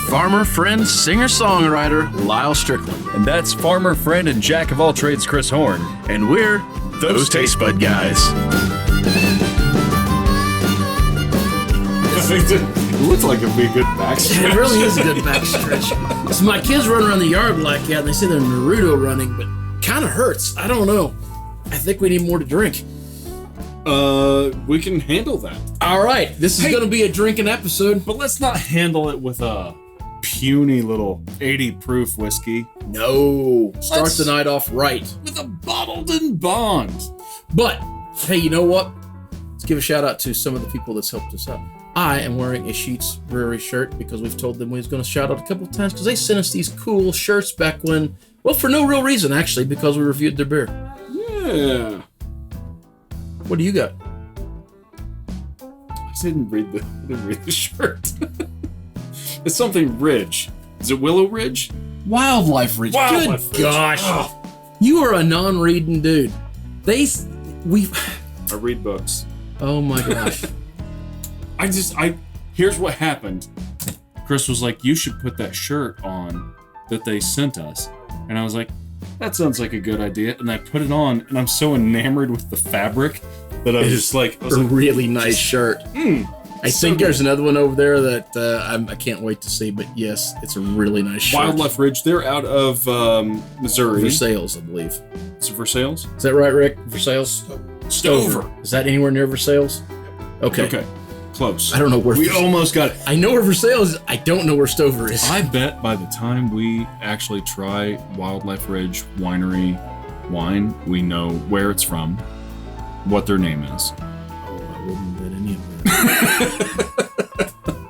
farmer, friend, singer-songwriter, Lyal Strickland. And that's farmer, friend, and jack of all trades, Chris Horn. And we're those Tastebudguys. It looks like it'd be a good backstretch. It really is a good backstretch. So my kids run around the yard like that, and they say they're Naruto running, but kind of hurts. I don't know. I think we need more to drink. We can handle that. All right, this is going to be a drinking episode. But let's not handle it with a puny little 80 proof whiskey. No. Start the night off right. With a bottled and bond. But, hey, you know what? Let's give a shout out to some of the people that's helped us out. I am wearing a Sheets Brewery shirt because we've told them we was going to shout out a couple of times because they sent us these cool shirts back when, well, for no real reason, actually, because we reviewed their beer. Yeah. What do you got? I didn't read the shirt. It's something Ridge. Is it Willow Ridge? Wildlife Ridge. Wildlife Good Ridge. gosh. Oh. You are a non-reading dude. I read books. Oh my gosh. Here's what happened. Chris was like, you should put that shirt on that they sent us. And I was like, that sounds like a good idea. And I put it on, and I'm so enamored with the fabric that I was just like... really nice shirt. I think there's another one over there that I can't wait to see, but yes, it's a really nice shirt. Wildlife Ridge, they're out of Missouri. Versailles, I believe. Is it Versailles? Is that right, Rick? Versailles? Stover. Is that anywhere near Versailles? Okay. Close. I don't know where. We almost got it. I know where Versailles is. I don't know where Stover is. I bet by the time we actually try Wildlife Ridge Winery wine, we know where it's from, what their name is. Oh, I wouldn't bet any of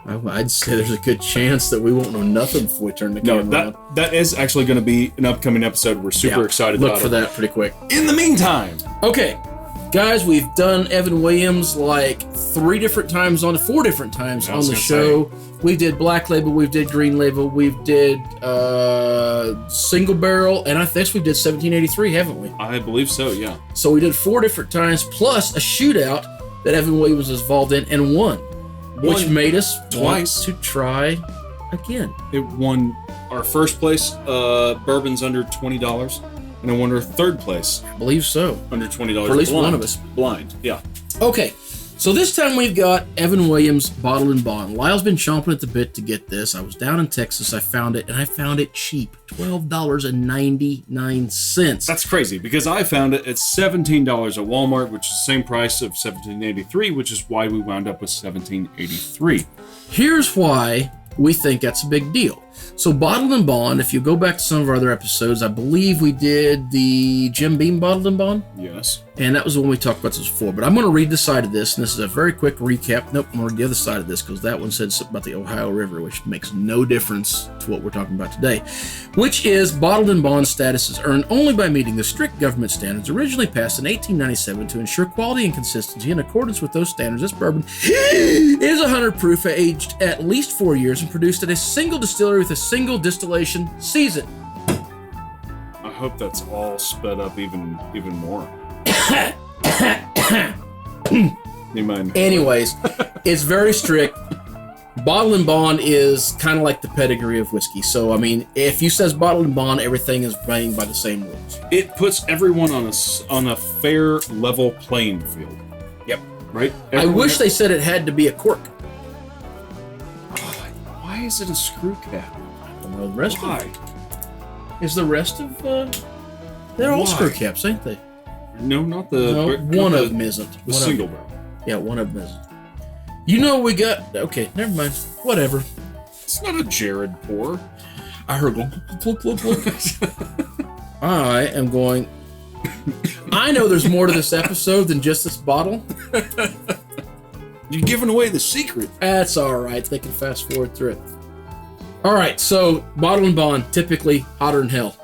that. I'd say there's a good chance that we won't know nothing before we turn the camera on. That is actually going to be an upcoming episode. We're super excited about it. Look for that pretty quick. In the meantime. Okay. Guys, we've done Evan Williams like 4 different times on the show. We did Black Label, we did Green Label, we did Single Barrel, and I think we did 1783, haven't we? I believe so, yeah. So we did 4 different times, plus a shootout that Evan Williams was involved in and won, which made us twice want to try again. It won our first place, bourbon's under $20. And I won our third place. I believe so. Under $20. For at least one of us. Blind, yeah. Okay, so this time we've got Evan Williams Bottled and Bond. Lyle's been chomping at the bit to get this. I was down in Texas. I found it, and I found it cheap. $12.99. That's crazy, because I found it at $17 at Walmart, which is the same price of $17.83, which is why we wound up with $17.83. Here's why we think that's a big deal. So Bottled and Bond, if you go back to some of our other episodes, I believe we did the Jim Beam Bottled and Bond. Yes. And that was the one we talked about this before. But I'm going to read the side of this, and this is a very quick recap. Nope, I'm going to read the other side of this because that one said something about the Ohio River, which makes no difference to what we're talking about today. Which is Bottled and Bond status is earned only by meeting the strict government standards originally passed in 1897 to ensure quality and consistency. In accordance with those standards, this bourbon is 100 proof, aged at least 4 years, and produced at a single distillery with a single distillation season. I hope that's all sped up even more. You mind? Anyways, it's very strict. Bottled and Bond is kind of like the pedigree of whiskey. So, I mean, if you says Bottled and Bond, everything is playing by the same rules. It puts everyone on a fair, level playing field. Yep. Right? I wish they said it had to be a cork. Why is it a screw cap? I don't know the rest Why? of it. Is the rest of... they're all screw caps, ain't they? No, not the... No, one of them isn't. The single barrel. Yeah, one of them isn't. You know we got... Okay, never mind. Whatever. It's not a Jared pour. I heard go... Look. I am going... I know there's more to this episode than just this bottle. You're giving away the secret. That's all right. They can fast forward through it. All right, so Bottled and Bond, typically hotter than hell.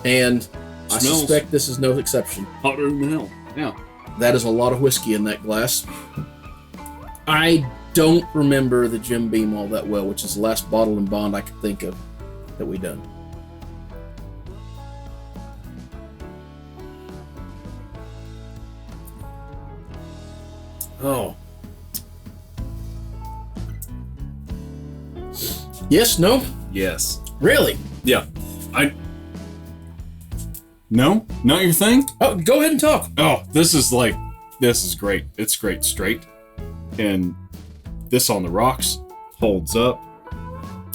And I suspect this is no exception. Hotter than hell, yeah. That is a lot of whiskey in that glass. I don't remember the Jim Beam all that well, which is the last Bottled and Bond I could think of that we done. Oh. Yes, no? Yes. Really? Yeah. No? Not your thing? Oh, go ahead and talk. Oh, this is great. It's great straight. And this on the rocks holds up.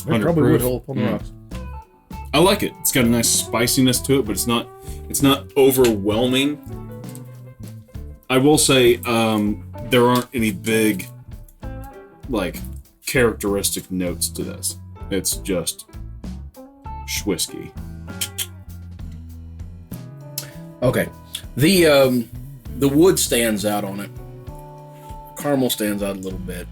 It probably would hold up on the rocks. I like it. It's got a nice spiciness to it, but it's not overwhelming. I will say there aren't any big characteristic notes to this. It's just whiskey. Okay. The wood stands out on it. Caramel stands out a little bit.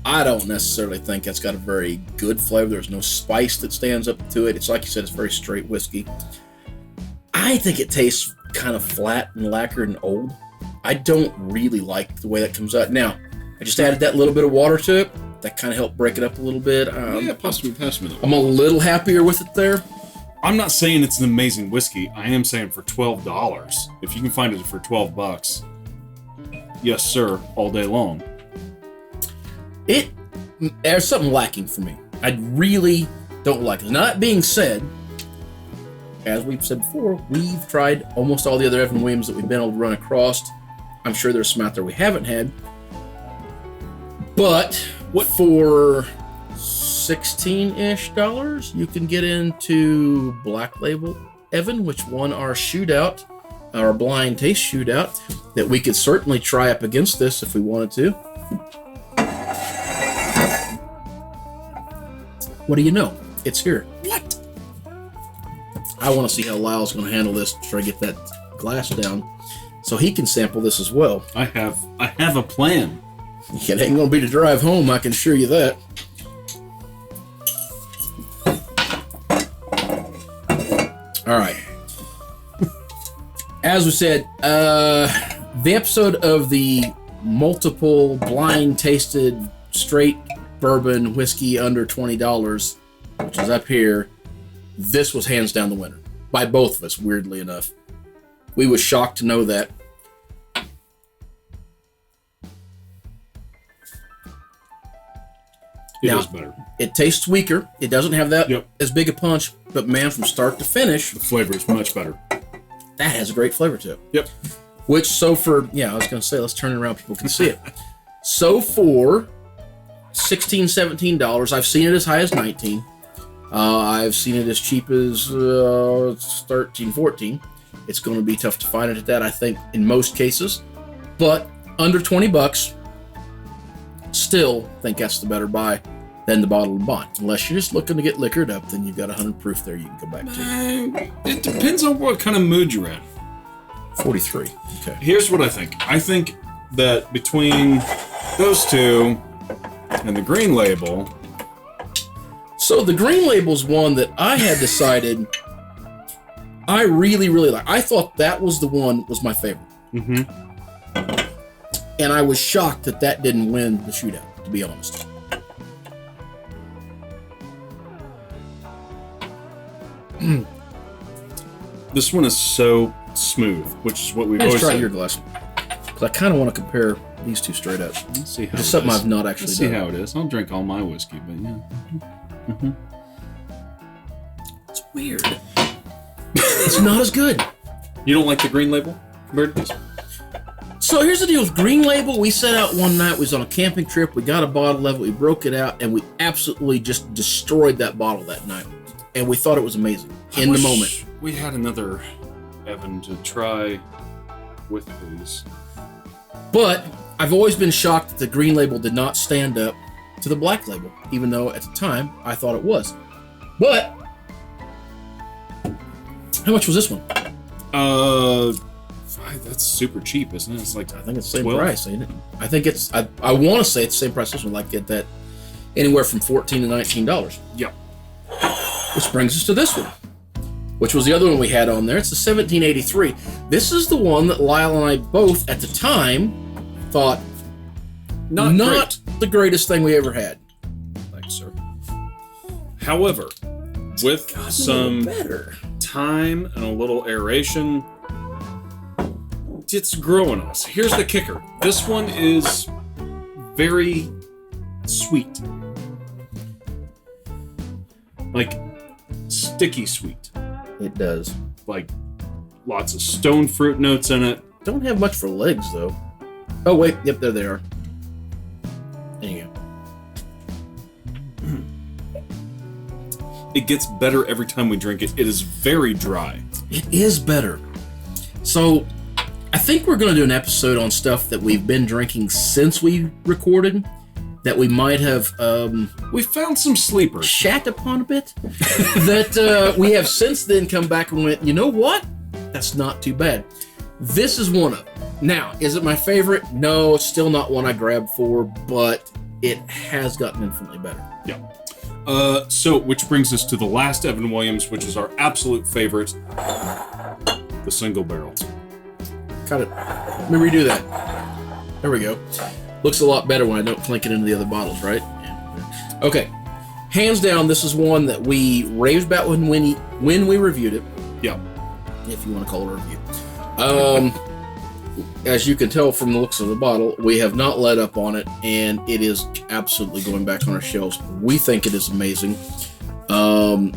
I don't necessarily think that's got a very good flavor. There's no spice that stands up to it. It's like you said, it's very straight whiskey. I think it tastes kind of flat and lacquered and old. I don't really like the way that comes out. Now, I just added that little bit of water to it. That kind of helped break it up a little bit. Pass me that. I'm a little happier with it there. I'm not saying it's an amazing whiskey. I am saying for $12, if you can find it for $12, yes, sir, all day long. There's something lacking for me. I really don't like it. Now, that being said, as we've said before, we've tried almost all the other Evan Williams that we've been able to run across. I'm sure there's some out there we haven't had. But for $16-ish, you can get into Black Label Evan, which won our shootout, our blind taste shootout, that we could certainly try up against this if we wanted to. What do you know? It's here. What? I want to see how Lyle's going to handle this to try to get that glass down so he can sample this as well. I have a plan. It ain't going to be to drive home, I can assure you that. All right. As we said, the episode of the multiple blind tasted straight bourbon whiskey under $20, which is up here, this was hands down the winner by both of us, weirdly enough. We was shocked to know that. It is better. It tastes weaker. It doesn't have that as big a punch, but man, from start to finish, the flavor is much better. That has a great flavor to it. Yep. Which, so for, I was going to say, let's turn it around, people can see it. So for $16, $17, I've seen it as high as $19. I've seen it as cheap as $13, $14. It's going to be tough to find it at that, I think, in most cases. But under $20, still think that's the better buy than the bottle and bond. Unless you're just looking to get liquored up, then you've got 100 proof there you can go back to. It depends on what kind of mood you're in. 43. Okay. Here's what I think. I think that between those two and the green label. So the green label's one that I had decided I really, really like. I thought that was the one was my favorite. Mm-hmm. And I was shocked that that didn't win the shootout, to be honest. This one is so smooth, which is what we've Let's always try said. your glass. Because I kind of want to compare these two straight up. Let's see how It's it something is. I've not actually Let's done. see how it is. I'll drink all my whiskey, but yeah. Mm-hmm. It's weird. It's not as good. You don't like the green label compared to this? So here's the deal with Green Label. We set out one night, we was on a camping trip, we got a bottle of it, we broke it out, and we absolutely just destroyed that bottle that night. And we thought it was amazing in the moment. We had another Evan to try with these. But I've always been shocked that the Green Label did not stand up to the Black Label, even though at the time I thought it was. But how much was this one? That's super cheap, isn't it? It's like I think it's the same 12? price, ain't it? I think it's. I want to say it's the same price. This one, like get that anywhere from $14 to $19. Yep. Which brings us to this one, which was the other one we had on there. It's the 1783. This is the one that Lyal and I both at the time thought not the greatest thing we ever had. Thanks, sir. However, with some better time and a little aeration, it's growing us. Here's the kicker. This one is very sweet. like sticky sweet. It does. Like lots of stone fruit notes in it. Don't have much for legs, though. Oh, wait. Yep, there they are. There you go. It gets better every time we drink it. It is very dry. It is better. So, I think we're going to do an episode on stuff that we've been drinking since we recorded that we might have We found some sleepers. shat upon a bit that we have since then come back and went, you know what? That's not too bad. This is one of them. Now, is it my favorite? No, it's still not one I grabbed for, but it has gotten infinitely better. Yeah. So, which brings us to the last Evan Williams, which is our absolute favorite, the single barrel. Got it. Let me redo that. There we go. Looks a lot better when I don't clink it into the other bottles, right? Yeah. Okay. Hands down, this is one that we raved about when we reviewed it. Yeah. If you want to call it a review. As you can tell from the looks of the bottle, we have not let up on it, and it is absolutely going back on our shelves. We think it is amazing. Though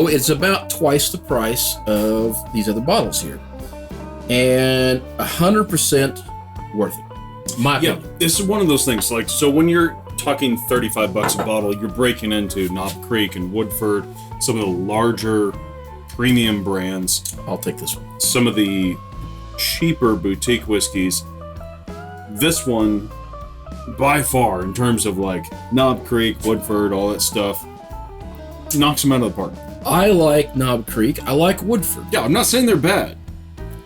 it's about twice the price of these other bottles here. And 100% worth it. My opinion. Yeah, this is one of those things. Like, so when you're talking $35 a bottle, you're breaking into Knob Creek and Woodford, some of the larger premium brands. I'll take this one. Some of the cheaper boutique whiskeys. This one, by far, in terms of like Knob Creek, Woodford, all that stuff, knocks them out of the park. I like Knob Creek. I like Woodford. Yeah, I'm not saying they're bad.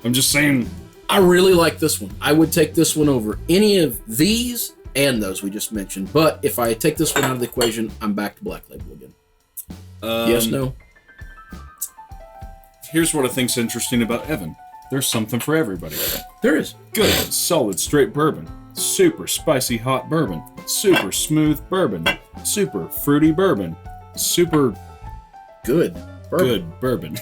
I'm just saying I really like this one. I would take this one over any of these and those we just mentioned. But if I take this one out of the equation, I'm back to Black Label again. Yes, no? Here's what I think's interesting about Evan. There's something for everybody. There is. Good, solid, straight bourbon. Super spicy, hot bourbon. Super smooth bourbon. Super fruity bourbon. Super Good. Bourbon. good bourbon.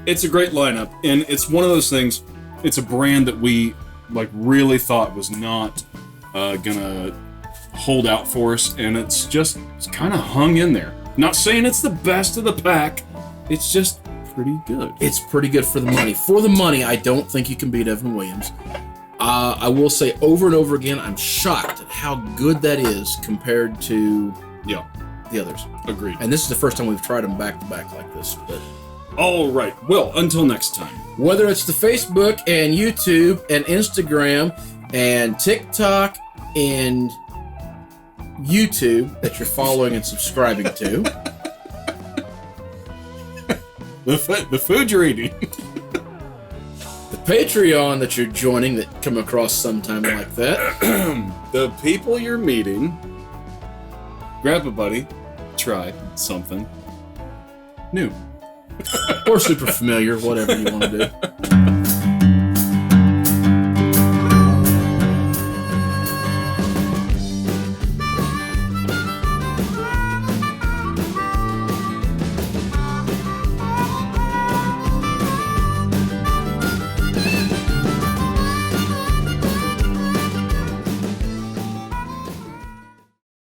It's a great lineup, and it's one of those things. It's a brand that we like really thought was not gonna hold out for us, and it's kind of hung in there. Not saying it's the best of the pack. It's just pretty good. It's pretty good for the money. For the money, I don't think you can beat Evan Williams. I will say over and over again, I'm shocked at how good that is compared to Yeah, the others. agreed. And this is the first time we've tried them back to back like this. But All right. Well, until next time. whether it's the Facebook and YouTube and Instagram and TikTok and YouTube that you're following and subscribing to, The food you're eating. the Patreon that you're joining that come across sometime like that, The people you're meeting. Grab a buddy. Try something new. or super familiar, whatever you want to do.